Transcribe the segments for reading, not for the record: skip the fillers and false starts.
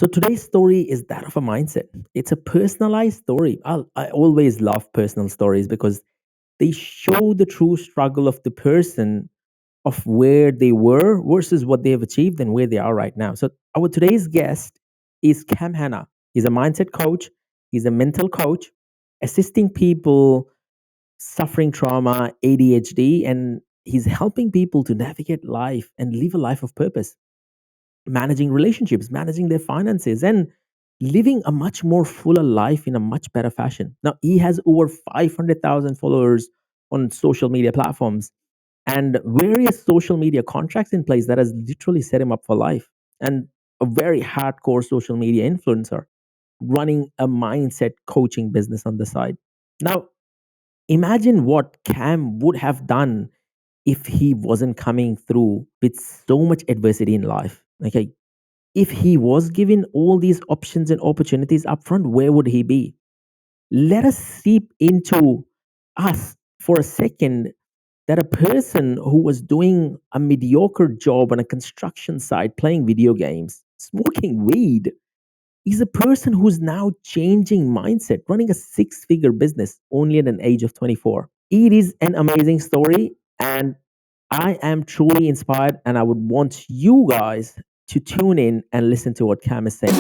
So today's story is that of a mindset. It's a personalized story. I always love personal stories because they show the true struggle of the person of where they were versus what they have achieved and where they are right now. So our today's guest is Cam Hanna. He's a mindset coach. He's a mental coach, assisting people suffering trauma, ADHD, and he's helping people to navigate life and live a life of purpose, managing relationships, managing their finances, and living a much more fuller life in a much better fashion. Now, he has over 500,000 followers on social media platforms and various social media contracts in place that has literally set him up for life. And a very hardcore social media influencer running a mindset coaching business on the side. Now, imagine what Cam would have done if he wasn't coming through with so much adversity in life. Okay, if he was given all these options and opportunities upfront, where would he be? Let us seep into us for a second that a person who was doing a mediocre job on a construction site, playing video games, smoking weed, is a person who's now changing mindset, running a six-figure business only at an age of 24. It is an amazing story, and I am truly inspired, and I would want you guys to tune in and listen to what Cam is saying.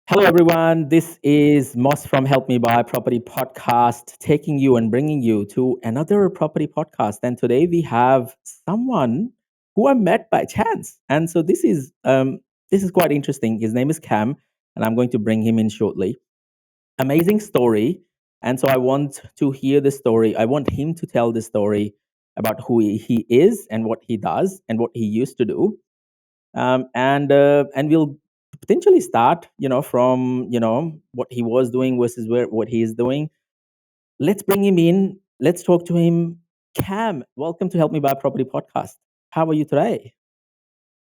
Hello, everyone. This is Moss from Helpmebuy Property Podcast, taking you and bringing you to another property podcast. And today we have someone who I met by chance, and so this is quite interesting. His name is Cam, and I'm going to bring him in shortly. Amazing story, and so I want to hear the story. I want him to tell the story about who he is and what he does and what he used to do, and we'll potentially start from what he was doing versus what he is doing. Let's bring him in. Let's talk to him. Cam, welcome to Help Me Buy Property Podcast. How are you today?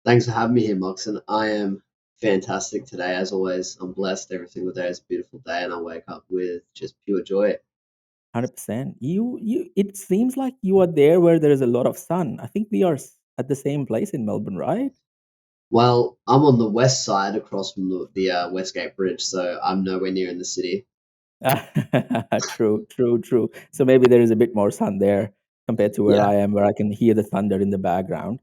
Thanks for having me here, Moxin. I am fantastic today, as always. I'm blessed. Every single day is a beautiful day, and I wake up with just pure joy. 100%. You it seems like you are there where there is a lot of sun. I think we are at the same place in Melbourne, right? Well, I'm on the west side across from the Westgate Bridge, so I'm nowhere near in the city. True, true, true. So maybe there is a bit more sun there compared to where Yeah, I am, where I can hear the thunder in the background.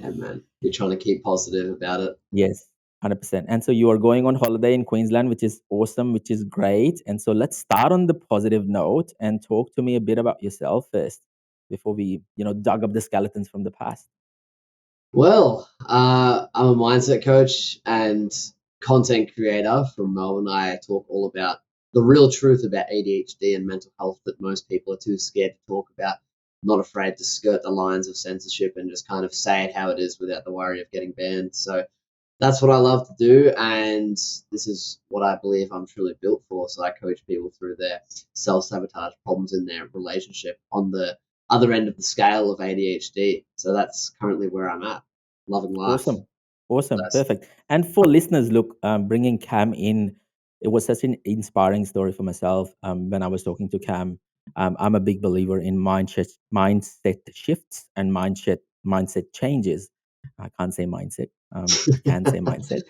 yeah, man. You're trying to keep positive about it. Yes, 100%. And so you are going on holiday in Queensland, which is awesome, which is great. And so let's start on the positive note and talk to me a bit about yourself first before we, dug up the skeletons from the past. Well, I'm a mindset coach and content creator from Melbourne. I talk all about the real truth about ADHD and mental health that most people are too scared to talk about, not afraid to skirt the lines of censorship and just kind of say it how it is without the worry of getting banned. So that's what I love to do, and this is what I believe I'm truly built for. So I coach people through their self-sabotage problems in their relationship on the other end of the scale of ADHD. So that's currently where I'm at, loving life. Awesome. Awesome. Blessed. Perfect. And for listeners, look, bringing Cam in, it was such an inspiring story for myself. When I was talking to Cam, I'm a big believer in mindset shifts and mindset changes. I can't say mindset. I can say mindset.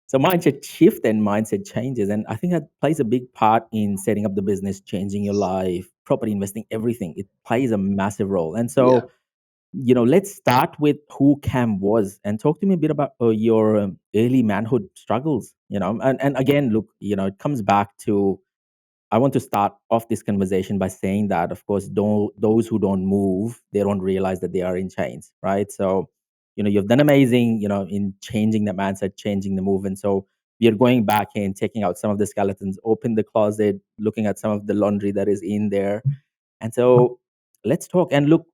So mindset shift and mindset changes, and I think that plays a big part in setting up the business, changing your life, property investing, everything. It plays a massive role. And Yeah. so let's start with who Cam was and talk to me a bit about your early manhood struggles. And again, look, it comes back to I want to start off this conversation by saying that, of course, those who don't move, they don't realize that they are in chains, right? So, you've done amazing, in changing the mindset, changing the move. And so we are going back in, taking out some of the skeletons, open the closet, looking at some of the laundry that is in there. And so let's talk and look,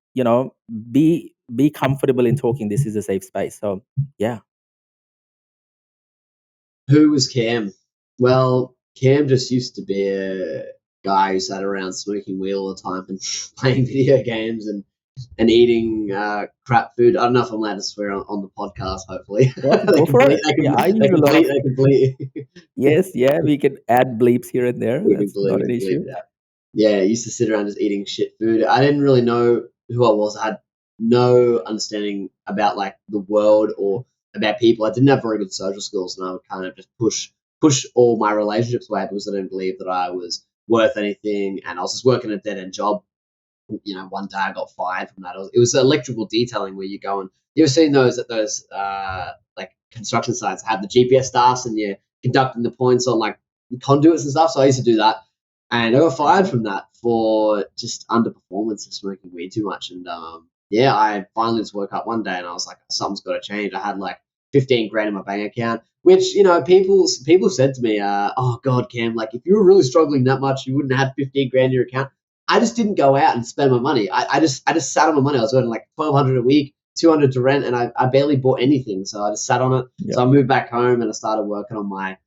be comfortable in talking. This is a safe space. So yeah. Who was Cam? Well, Cam just used to be a guy who sat around smoking weed all the time and playing video games and eating crap food. I don't know if I'm allowed to swear on the podcast. Hopefully, Yeah, go for it. Yeah, I use a lot of they complete. yes, yeah, we can add bleeps here and there. We can That's not an bleep issue. it out. Yeah, I used to sit around just eating shit food. I didn't really know who I was. I had no understanding about like the world or about people. I didn't have very good social skills, and I would kind of just push all my relationships away because I didn't believe that I was worth anything, and I was just working a dead end job. One day I got fired from that. It was electrical detailing where you go and you ever seen those at those like construction sites have the GPS stars and you're conducting the points on like conduits and stuff. So I used to do that, and I got fired from that for just underperformance and smoking weed too much. And yeah, I finally just woke up one day and I was like, something's got to change. I had like 15 grand in my bank account, which people said to me, "Oh God, Cam, like if you were really struggling that much, you wouldn't have 15 grand in your account." I just didn't go out and spend my money. I just sat on my money. I was earning like 1,200 a week, 200 to rent, and I barely bought anything. So I just sat on it. Yeah. So I moved back home and I started working on my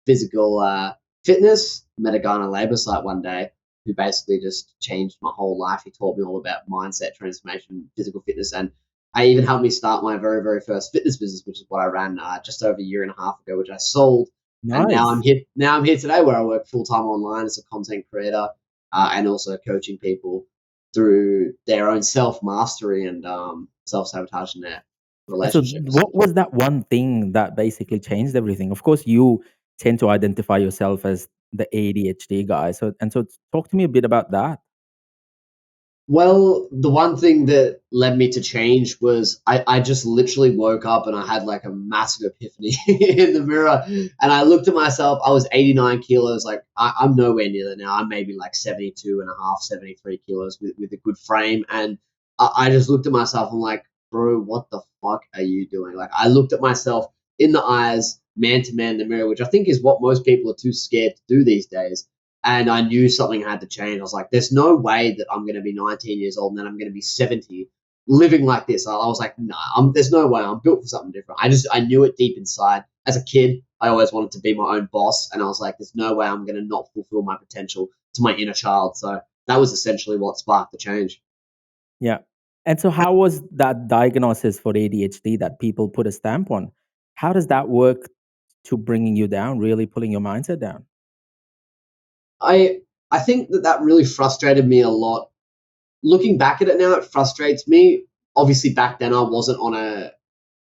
physical fitness. Met a guy on a labor site one day who basically just changed my whole life. He taught me all about mindset transformation, physical fitness, and I even helped me start my very, very first fitness business, which is what I ran just over a year and a half ago, which I sold. And now I'm Nice. here. Now I'm here today, where I work full time online as a content creator, and also coaching people through their own self mastery and self sabotage in their And so, relationships. what was that one thing that basically changed everything? Of course, you tend to identify yourself as the ADHD guy. So talk to me a bit about that. Well, the one thing that led me to change was I just literally woke up and I had like a massive epiphany in the mirror. And I looked at myself, I was 89 kilos. Like, I'm nowhere near that now. I'm maybe like 72 and a half, 73 kilos with a good frame. And I just looked at myself and like, bro, what the fuck are you doing? Like, I looked at myself in the eyes, man to man in the mirror, which I think is what most people are too scared to do these days, and I knew something had to change. I was like, there's no way that I'm going to be 19 years old and then I'm going to be 70 living like this. I was like, nah, there's no way. I'm built for something different. I knew it deep inside. As a kid, I always wanted to be my own boss. And I was like, there's no way I'm going to not fulfill my potential to my inner child. So that was essentially what sparked the change. Yeah. And so, how was that diagnosis for ADHD that people put a stamp on? How does that work to bringing you down, really pulling your mindset down? I, I think that really frustrated me a lot. Looking back at it now, it frustrates me. Obviously, back then I wasn't on a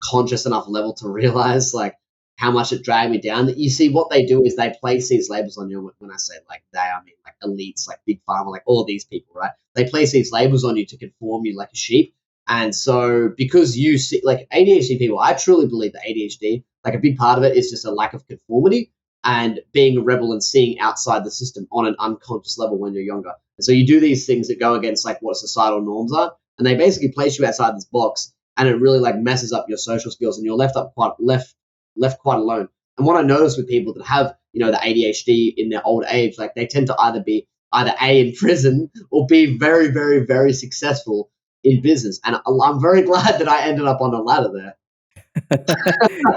conscious enough level to realize like how much it dragged me down. You see, what they do is they place these labels on you. When I say like they, I mean like elites, like big pharma, like all these people, right? They place these labels on you to conform you like a sheep. And so because you see like ADHD people, I truly believe that ADHD, like a big part of it is just a lack of conformity and being a rebel and seeing outside the system on an unconscious level when you're younger. And so you do these things that go against like what societal norms are, and they basically place you outside this box, and it really like messes up your social skills, and you're left quite alone. And what I notice with people that have the ADHD in their old age, like they tend to either be either A, in prison, or B, very very very successful in business. And I'm very glad that I ended up on the latter there.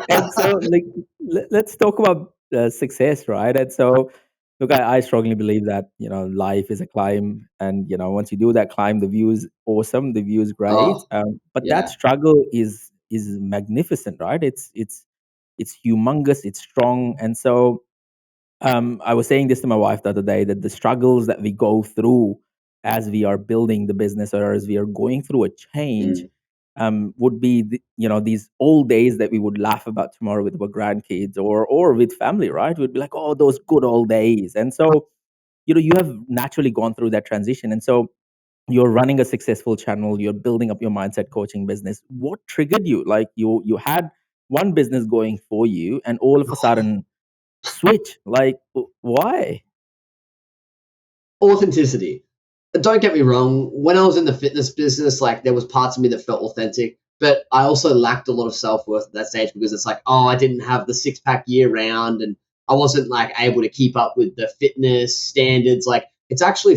And so, like, let's talk about success, right? And so, look, I strongly believe that life is a climb, and once you do that climb, the view is awesome, the view is great. Oh But that yeah. struggle is magnificent, right? It's humongous, it's strong, and so I was saying this to my wife the other day that the struggles that we go through as we are building the business or as we are going through a change Mm. would be these old days that we would laugh about tomorrow with our grandkids or with family, right? We'd be like, oh, those good old days. And so you have naturally gone through that transition, and so you're running a successful channel, you're building up your mindset coaching business. What triggered you? Like you had one business going for you, and all of a sudden switch. Like why? Authenticity. Don't get me wrong. When I was in the fitness business, like there was parts of me that felt authentic, but I also lacked a lot of self worth at that stage because it's like, oh, I didn't have the 6 pack year round, and I wasn't like able to keep up with the fitness standards. Like it's actually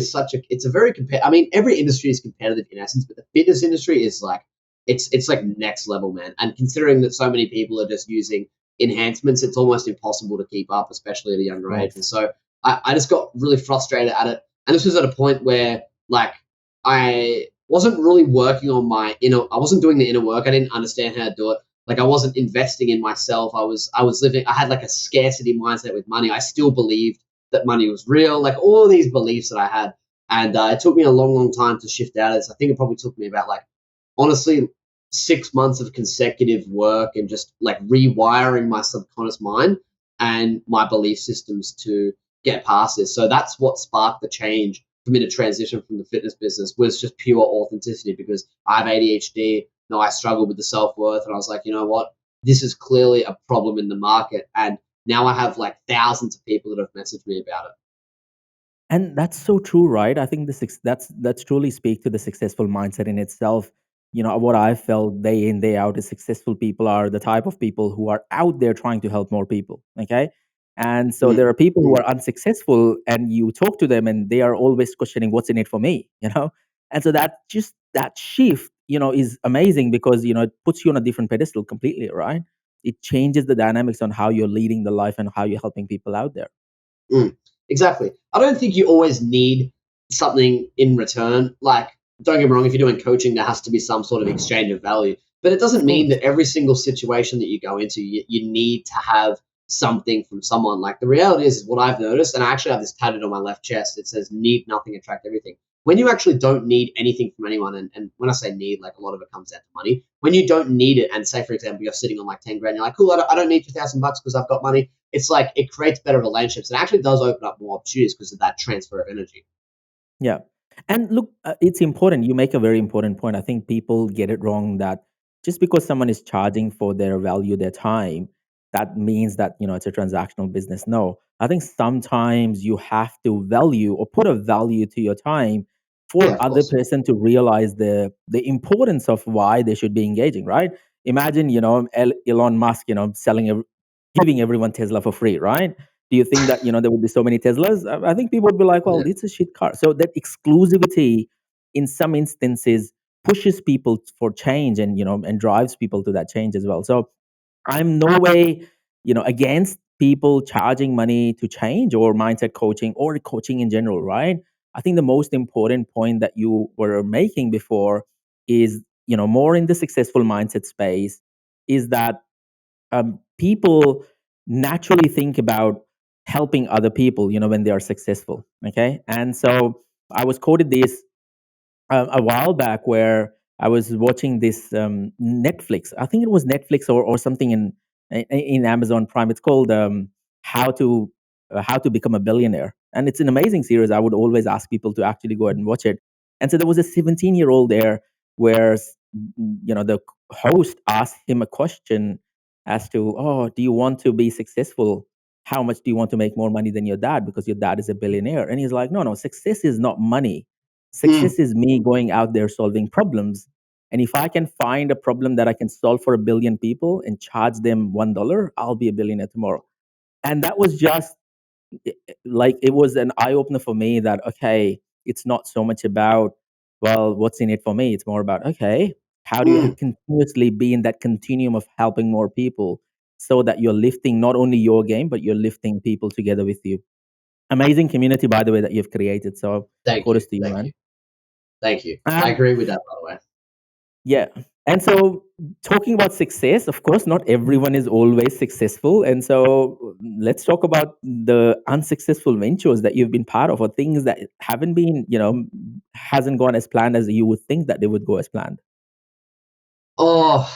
it's a very I mean, every industry is competitive in essence, but the fitness industry is like, it's like next level, man. And considering that so many people are just using enhancements, it's almost impossible to keep up, especially at a Of younger age. And course. so I just got really frustrated at it, and this was at a point where like I wasn't really working on my inner. I wasn't doing the inner work. I didn't understand how to do it. Like I wasn't investing in myself. I was living. I had like a scarcity mindset with money. I still believed that money was real. Like all of these beliefs that I had, And it took me a long, long time to shift out of this. I think it probably took me about like, honestly, 6 months of consecutive work and just like rewiring my subconscious mind and my belief systems to get past this. So that's what sparked the change for me to transition from the fitness business, was just pure authenticity, because I have ADHD. I struggle with the self-worth, and I was like, you know what? This is clearly a problem in the market. And now I have like thousands of people that have messaged me about it. And that's so true, right? I think that's truly speak to the successful mindset in itself. What I felt day in, day out is successful people are the type of people who are out there trying to help more people. Okay. And so Mm, there are people who are unsuccessful and you talk to them and they are always questioning what's in it for me. And so that shift, is amazing because it puts you on a different pedestal completely, right? It changes the dynamics on how you're leading the life and how you're helping people out there. mm, exactly. I don't think you always need something in return. Like, don't get me wrong, if you're doing coaching, there has to be some sort of exchange of value. But it doesn't Of mean course. that every single situation that you go into, you need to have something from someone. Like, the reality is what I've noticed, and I actually have this tatted on my left chest. It says, need nothing, attract everything. When you actually don't need anything from anyone, and when I say need, like a lot of it comes down to money. When you don't need it, and say, for example, you're sitting on like 10 grand, you're like, cool, I don't need $2,000 because I've got money. It's like it creates better relationships. It actually does open up more opportunities because of that transfer of energy. Yeah. And look, it's important. You make a very important point. I think people get it wrong that just because someone is charging for their value, their time, that means that, it's a transactional business. No, I think sometimes you have to value or put a value to your time Yeah, for of other course. person to realize the importance of why they should be engaging, right? Imagine, Elon Musk, giving everyone Tesla for free, right? Do you think that there would be so many Teslas? I think people would be like, "Well, Yeah. it's a shit car." So that exclusivity, in some instances, pushes people for change, and drives people to that change as well. So I'm no way, against people charging money to change or mindset coaching or coaching in general, right? I think the most important point that you were making before is, more in the successful mindset space, is that people naturally think about helping other people, when they are successful. Okay. And so I was quoted this a while back where I was watching this Netflix. I think it was Netflix or something in Amazon Prime. It's called How to How to Become a Billionaire, and it's an amazing series. I would always ask people to actually go ahead and watch it. And so there was a 17-year-old there where the host asked him a question as to, oh, do you want to be successful? How much do you want to make more money than your dad because your dad is a billionaire? And he's like, no, no, success is not money. Mm, Success is me going out there solving problems. And if I can find a problem that I can solve for 1 billion people and charge them $1, I'll be a billionaire tomorrow. And that was just like, it was an eye opener for me that, okay, it's not so much about, well, what's in it for me? It's more about, okay, how do you mm. continuously be in that continuum of helping more people so that you're lifting not only your game, but you're lifting people together with you. Amazing community, by the way, that you've created. So Thank you. kudos to you, Thank man. you. Thank you. I Um, agree with that, by the way. Yeah. And so, talking about success, of course, not everyone is always successful. And so, let's talk about the unsuccessful ventures that you've been part of, or things that haven't been, hasn't gone as planned as you would think that they would go as planned. Oh,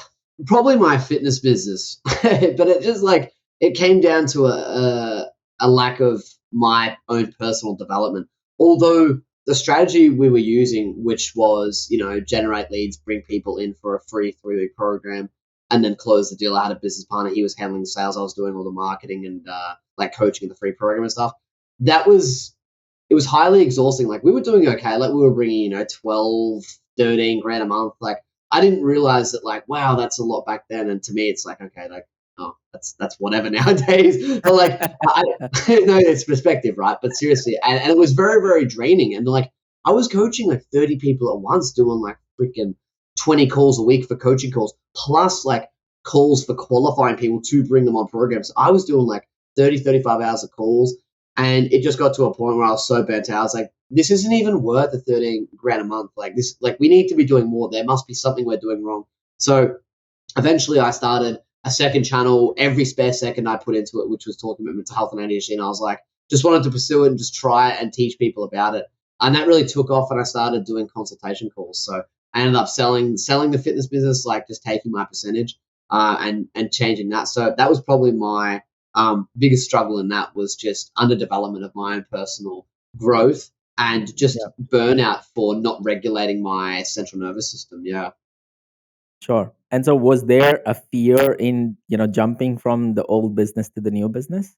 probably my fitness business, but it just like it came down to a lack of my own personal development. Although the strategy we were using, which was generate leads, bring people in for a free 3 week program, and then close the deal. I had a business partner; he was handling the sales, I was doing all the marketing and like coaching in the free program and stuff. That was it was highly exhausting. Like we were doing okay, like we were bringing 12, 13 grand a month. Like I didn't realize that, like, wow, that's a lot back then. And to me, it's like, okay, like, oh, that's whatever nowadays. But like, I know it's perspective, right? But seriously, and it was very, very draining. And like, I was coaching like 30 people at once, doing like freaking 20 calls a week for coaching calls, plus like calls for qualifying people to bring them on programs. I was doing like 30, 35 hours of calls. And it just got to a point where I was so burnt out. I was like, this isn't even worth the 13 grand a month. Like this, like we need to be doing more. There must be something we're doing wrong. So eventually I started a second channel. Every spare second I put into it, which was talking about mental health and ADHD. And I was like, just wanted to pursue it and just try it and teach people about it. And that really took off when I started doing consultation calls. So I ended up selling the fitness business, like just taking my percentage and changing that. So that was probably my biggest struggle in that, was just underdevelopment of my own personal growth and just Yeah, burnout for not regulating my central nervous system. Yeah. sure. And so was there a fear in, jumping from the old business to the new business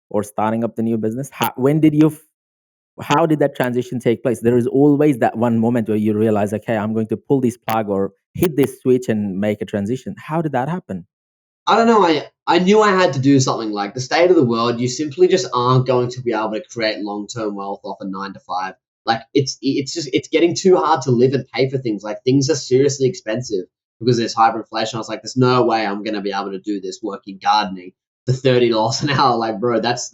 or starting up the new business? How did that transition take place? There is always that one moment where you realize, okay, I'm going to pull this plug or hit this switch and make a transition. How did that happen? I don't know. I knew I had to do something. Like the state of the world, you simply just aren't going to be able to create long term wealth off a 9 to 5. Like it's getting too hard to live and pay for things. Like things are seriously expensive because there's hyperinflation. I was like, there's no way I'm gonna be able to do this working gardening for $30 an hour. Like, bro, that's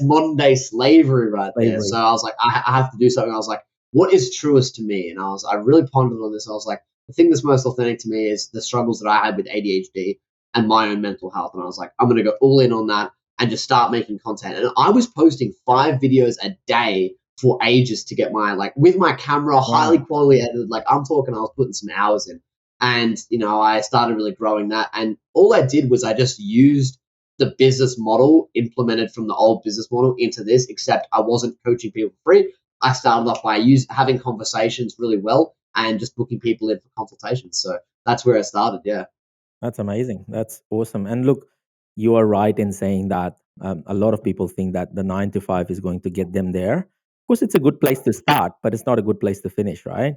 modern day slavery right there. So Slavery. I was like, I have to do something. I was like, what is truest to me? And I really pondered on this. I was like, the thing that's most authentic to me is the struggles that I had with ADHD and my own mental health. And I was like, I'm going to go all in on that and just start making content. And I was posting 5 videos a day for ages to get my, like, with my camera, highly Wow. quality edited. Like, I'm talking, I was putting some hours in. And, I started really growing that. And all I did was I just used the business model implemented from the old business model into this, except I wasn't coaching people for free. I started off by having conversations really well and just booking people in for consultations. So that's where I started. Yeah. That's amazing. That's awesome. And look, you are right in saying that a lot of people think that the 9 to 5 is going to get them there. Of course, it's a good place to start, but it's not a good place to finish, right?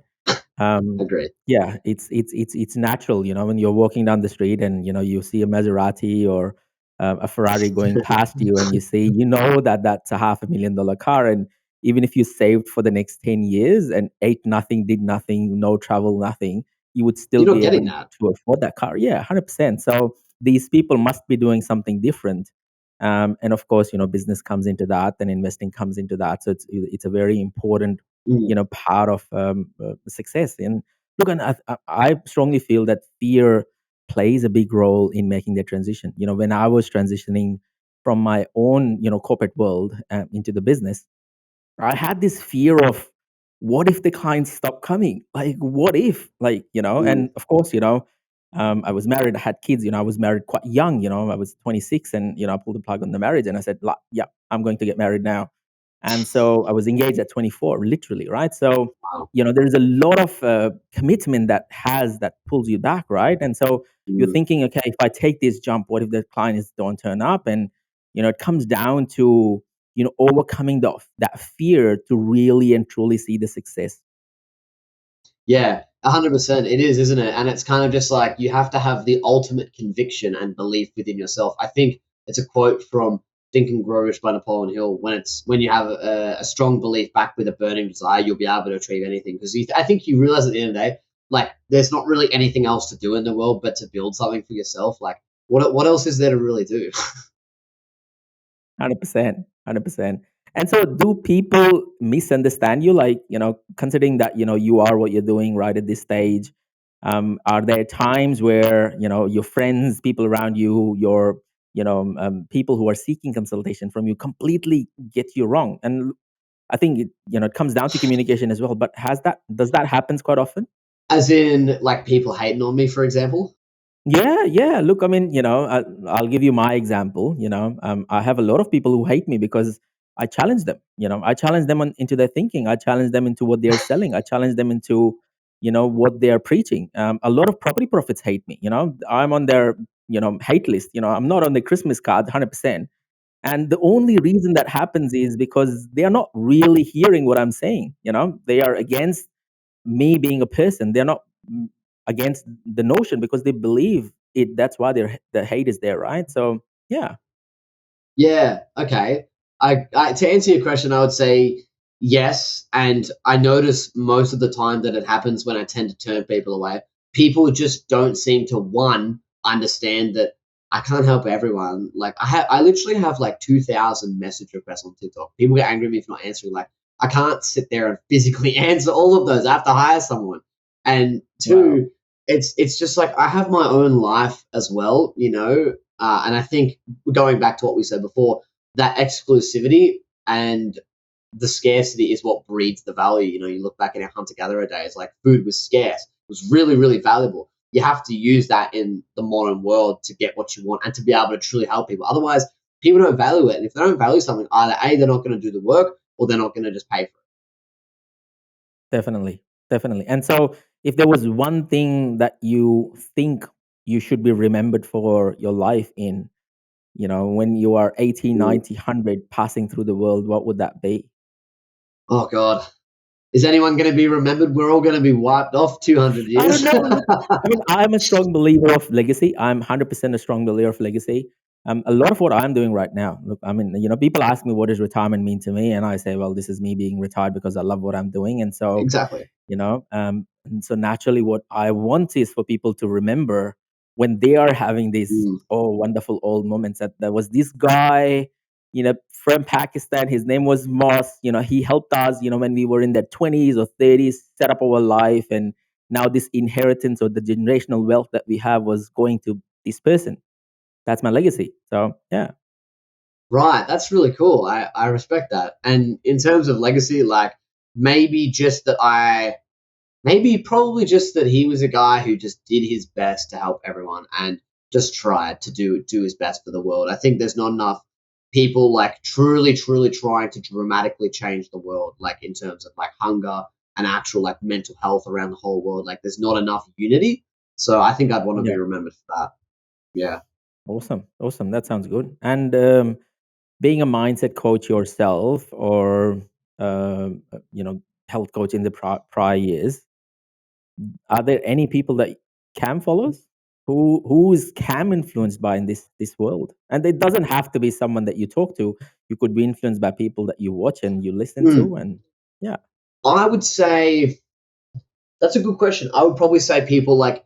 Um, Agreed. yeah, it's natural, when you're walking down the street and you see a Maserati or a Ferrari going past you, and you see, that that's a $500,000 car, and even if you saved for the next 10 years and ate nothing, did nothing, no travel, nothing, you would still You're not be able getting that. to afford that car. Yeah, 100%. So these people must be doing something different. And of course, business comes into that, and investing comes into that. So it's a very important Mm, part of success. And look, and I strongly feel that fear plays a big role in making the transition. When I was transitioning from my own corporate world into the business, I had this fear of, what if the clients stop coming? Like, what if, like, mm. and of course, I was married, I had kids, I was married quite young, I was 26, and, I pulled the plug on the marriage, and I said, yeah, I'm going to get married now. And so I was engaged at 24, literally, right? So, Wow. there's a lot of commitment that pulls you back, right? And so you're Mm. thinking, okay, if I take this jump, what if the clients don't turn up? And, it comes down to, overcoming that fear to really and truly see the success. Yeah, 100%. It is, isn't it? And it's kind of just like you have to have the ultimate conviction and belief within yourself. I think it's a quote from Think and Grow Rich by Napoleon Hill. When you have a strong belief backed with a burning desire, you'll be able to achieve anything. Because I think you realize at the end of the day, like there's not really anything else to do in the world but to build something for yourself. Like what else is there to really do? 100%, 100%. And so do people misunderstand you? Like, considering that, you are what you're doing right at this stage, are there times where, your friends, people around you, your, people who are seeking consultation from you completely get you wrong? And I think it comes down to communication as well. But does that happens quite often? As in, like people hating on me, for example. Yeah, yeah. Look, I mean, I'll give you my example. I have a lot of people who hate me because I challenge them. I challenge them into their thinking. I challenge them into what they're selling. I challenge them into, what they're preaching. A lot of property profits hate me. I'm on their, hate list. I'm not on the Christmas card, 100%. And the only reason that happens is because they are not really hearing what I'm saying. They are against me being a person. They're not against the notion because they believe it. That's why the hate is there, right? So yeah, Yeah, okay. To answer your question, I would say yes, and I notice most of the time that it happens when I tend to turn people away. People just don't seem to understand that I can't help everyone. Like I literally have like 2,000 message requests on TikTok. People get angry at me for not answering. Like I can't sit there and physically answer all of those. I have to hire someone. And wow, two, it's just like I have my own life as well, and I think going back to what we said before, that exclusivity and the scarcity is what breeds the value. You know, you look back in our hunter gatherer days, like food was scarce, it was really, really valuable. You have to use that in the modern world to get what you want and to be able to truly help people. Otherwise, people don't value it. And if they don't value something, either A, they're not going to do the work, or they're not going to just pay for it. Definitely, definitely. And so, if there was one thing that you think you should be remembered for your life in, when you are 80, Ooh. 90, 100, passing through the world, what would that be? Oh, God. Is anyone going to be remembered? We're all going to be wiped off 200 I don't years. know. Look, I mean, I'm a strong believer of legacy. I'm 100% a strong believer of legacy. A lot of what I'm doing right now, look, I mean, people ask me what does retirement mean to me, and I say, well, this is me being retired because I love what I'm doing, and so Exactly. and so naturally what I want is for people to remember when they are having these Mm. wonderful old moments that there was this guy from Pakistan. His name was Moss. He helped us when we were in their 20s or 30s set up our life, and now this inheritance or the generational wealth that we have was going to this person. That's my legacy. So yeah. Right. That's really cool. I respect that. And in terms of legacy, like maybe just that maybe probably just that he was a guy who just did his best to help everyone and just tried to do his best for the world. I think there's not enough people like truly trying to dramatically change the world, like in terms of like hunger and actual like mental health around the whole world. Like there's not enough unity. So I think I'd want to be Yeah. remembered for that. Yeah. Awesome, that sounds good. And being a mindset coach yourself, or health coach in the prior years, are there any people that Cam follows who is Cam influenced by in this world? And it doesn't have to be someone that you talk to. You could be influenced by people that you watch and you listen Hmm. to, and yeah. I would say that's a good question. I would probably say people like,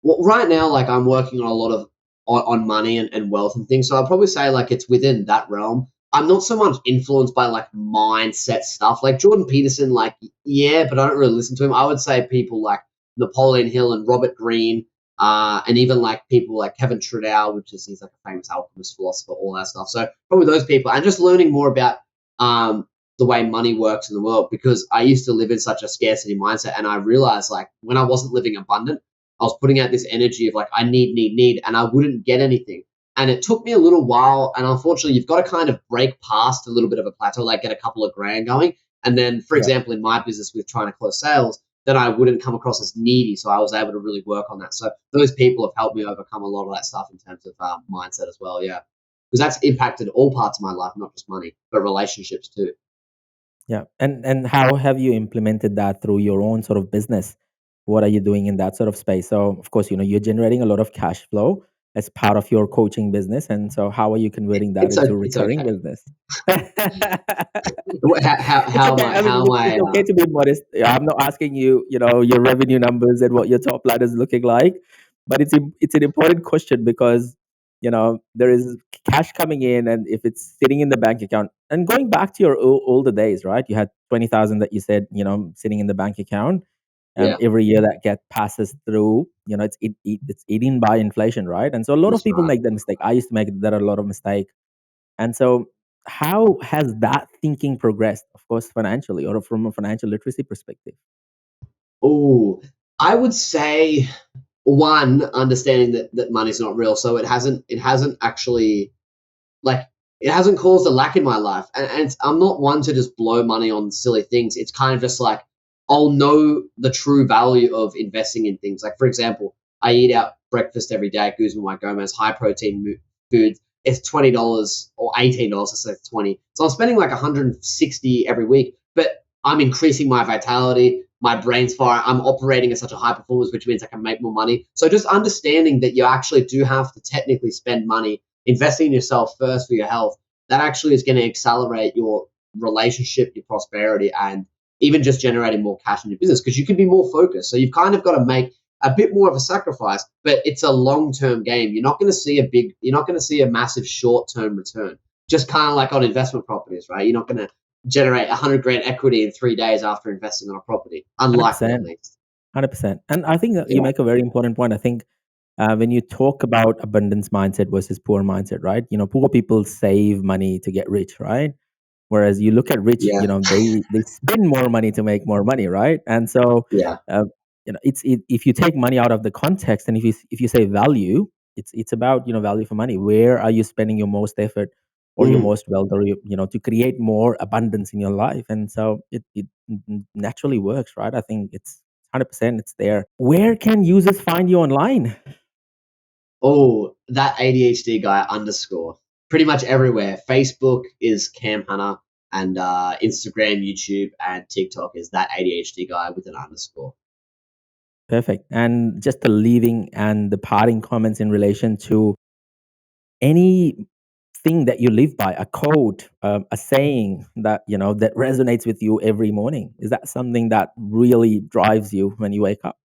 well, right now, like I'm working on a lot of on money and wealth and things. So I'll probably say like it's within that realm. I'm not so much influenced by like mindset stuff. Like Jordan Peterson, like yeah, but I don't really listen to him. I would say people like Napoleon Hill and Robert Greene, and even like people like Kevin Trudeau, which is he's like a famous alchemist philosopher, all that stuff. So probably those people, and just learning more about the way money works in the world, because I used to live in such a scarcity mindset, and I realized like when I wasn't living abundant, I was putting out this energy of like, I need, and I wouldn't get anything. And it took me a little while. And unfortunately, you've got to kind of break past a little bit of a plateau, like get a couple of grand going. And then, for Yeah. example, in my business with trying to close sales, then I wouldn't come across as needy. So I was able to really work on that. So those people have helped me overcome a lot of that stuff in terms of mindset as well. Yeah. Because that's impacted all parts of my life, not just money, but relationships too. Yeah. And how have you implemented that through your own sort of business? What are you doing in that sort of space? So of course, you're generating a lot of cash flow as part of your coaching business. And so how are you converting that into It's recurring okay. business? It's How am okay. I? I mean, How am look, it's I? okay to be modest. Yeah, I'm not asking you, your revenue numbers and what your top line is looking like, but it's an important question because there is cash coming in, and if it's sitting in the bank account, and going back to your older days, right? You had 20,000 that you said, sitting in the bank account. Yeah, Every year that get passes through, it's eaten by inflation, right? And so a lot of that's people right. make that mistake. I used to make that a lot of mistake. And so, how has that thinking progressed? Of course, financially or from a financial literacy perspective. Oh, I would say one, understanding that money's not real, so it hasn't actually like it hasn't caused a lack in my life, and I'm not one to just blow money on silly things. It's kind of just like I'll know the true value of investing in things. Like for example, I eat out breakfast every day at Guzman White Gomez, high protein food. It's $20 or $18. I say 20. So I'm spending like 160 every week, but I'm increasing my vitality. My brain's fire. I'm operating at such a high performance, which means I can make more money. So just understanding that you actually do have to technically spend money investing in yourself first for your health, that actually is going to accelerate your relationship, your prosperity, and even just generating more cash in your business, because you can be more focused. So you've kind of got to make a bit more of a sacrifice, but it's a long-term game. You're not going to see a massive short-term return. Just kind of like on investment properties, right? You're not going to generate 100 grand equity in 3 days after investing on a property. Unlikely, at 100%. least. 100%. And I think that you Yeah. make a very important point. I think when you talk about abundance mindset versus poor mindset, right? Poor people save money to get rich, right? Whereas you look at rich, Yeah, they spend more money to make more money, right? And so, yeah. uh, if you take money out of the context, and if you say value, it's about value for money. Where are you spending your most effort or your Mm. most wealth, or to create more abundance in your life? And so it naturally works, right? I think it's 100%. It's there. Where can users find you online? Oh, that ADHD guy underscore. Pretty much everywhere. Facebook is Cam Hunter, and Instagram, YouTube, and TikTok is that ADHD guy with an underscore. Perfect. And just the leaving and the parting comments in relation to any thing that you live by, a quote, a saying that that resonates with you every morning. Is that something that really drives you when you wake up?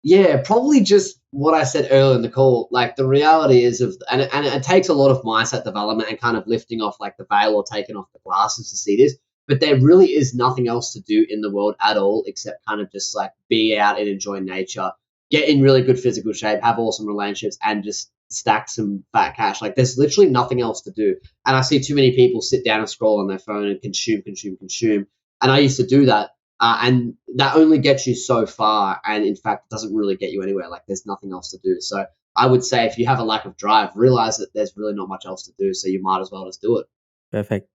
Yeah, probably just what I said earlier in the call. Like the reality is and it takes a lot of mindset development and kind of lifting off like the veil or taking off the glasses to see this. But there really is nothing else to do in the world at all except kind of just like be out and enjoy nature, get in really good physical shape, have awesome relationships, and just stack some fat cash. Like there's literally nothing else to do. And I see too many people sit down and scroll on their phone and consume, consume, consume. And I used to do that, and that only gets you so far, and in fact, it doesn't really get you anywhere. Like there's nothing else to do. So I would say if you have a lack of drive, realize that there's really not much else to do. So you might as well just do it. Perfect.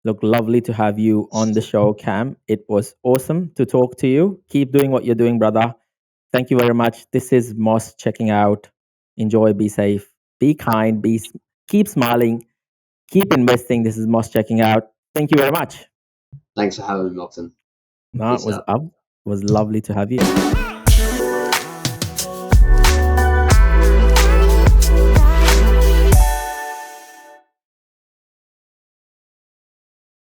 Look, lovely to have you on the show, Cam. It was awesome to talk to you. Keep doing what you're doing, brother. Thank you very much. This is Moss checking out. Enjoy, be safe, be kind, keep smiling, keep investing. This is Moss checking out. Thank you very much. Thanks for having me, Moxin. No, it Peace was out. up. It was lovely to have you.